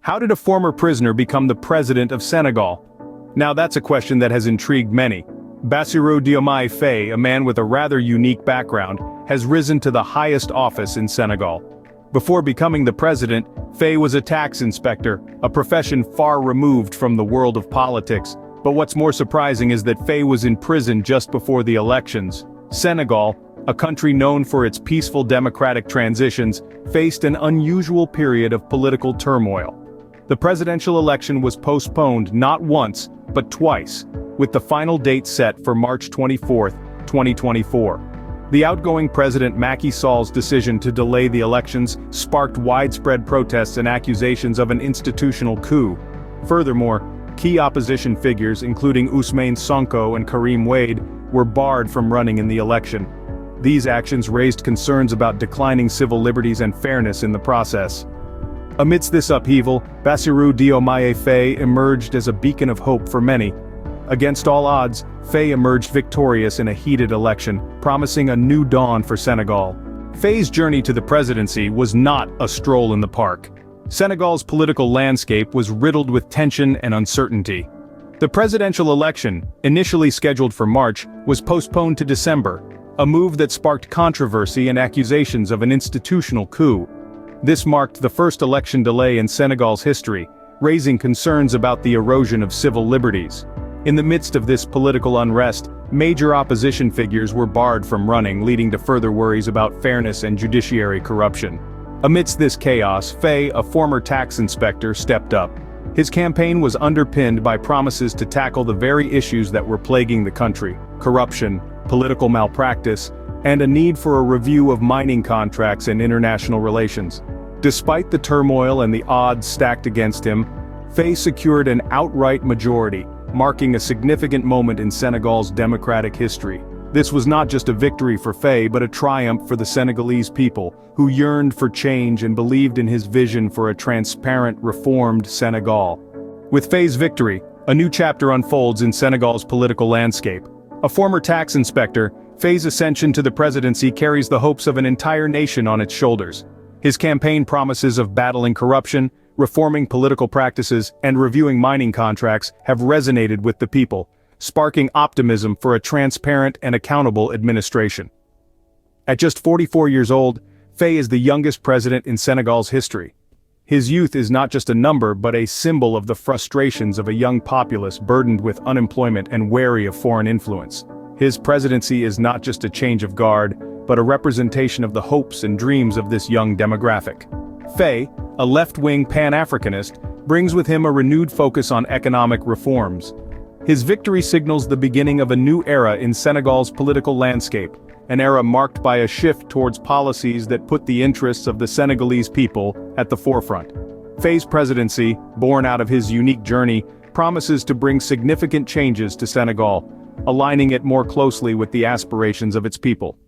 How did a former prisoner become the president of Senegal? Now that's a question that has intrigued many. Bassirou Diomaye Faye, a man with a rather unique background, has risen to the highest office in Senegal. Before becoming the president, Faye was a tax inspector, a profession far removed from the world of politics. But what's more surprising is that Faye was in prison just before the elections. Senegal, a country known for its peaceful democratic transitions, faced an unusual period of political turmoil. The presidential election was postponed not once, but twice, with the final date set for March 24, 2024. The outgoing President Macky Sall's decision to delay the elections sparked widespread protests and accusations of an institutional coup. Furthermore, key opposition figures including Ousmane Sonko and Karim Wade were barred from running in the election. These actions raised concerns about declining civil liberties and fairness in the process. Amidst this upheaval, Bassirou Diomaye Faye emerged as a beacon of hope for many. Against all odds, Faye emerged victorious in a heated election, promising a new dawn for Senegal. Faye's journey to the presidency was not a stroll in the park. Senegal's political landscape was riddled with tension and uncertainty. The presidential election, initially scheduled for March, was postponed to December, a move that sparked controversy and accusations of an institutional coup. This marked the first election delay in Senegal's history, raising concerns about the erosion of civil liberties. In the midst of this political unrest, major opposition figures were barred from running, leading to further worries about fairness and judiciary corruption. Amidst this chaos, Faye, a former tax inspector, stepped up. His campaign was underpinned by promises to tackle the very issues that were plaguing the country: corruption, political malpractice, and a need for a review of mining contracts and international relations. Despite the turmoil and the odds stacked against him, Faye secured an outright majority, marking a significant moment in Senegal's democratic history. This was not just a victory for Faye but a triumph for the Senegalese people, who yearned for change and believed in his vision for a transparent, reformed Senegal. With Faye's victory, a new chapter unfolds in Senegal's political landscape. A former tax inspector, Faye's ascension to the presidency carries the hopes of an entire nation on its shoulders. His campaign promises of battling corruption, reforming political practices, and reviewing mining contracts have resonated with the people, sparking optimism for a transparent and accountable administration. At just 44 years old, Faye is the youngest president in Senegal's history. His youth is not just a number but a symbol of the frustrations of a young populace burdened with unemployment and wary of foreign influence. His presidency is not just a change of guard, but a representation of the hopes and dreams of this young demographic. Faye, a left-wing Pan-Africanist, brings with him a renewed focus on economic reforms. His victory signals the beginning of a new era in Senegal's political landscape, an era marked by a shift towards policies that put the interests of the Senegalese people at the forefront. Faye's presidency, born out of his unique journey, promises to bring significant changes to Senegal, aligning it more closely with the aspirations of its people.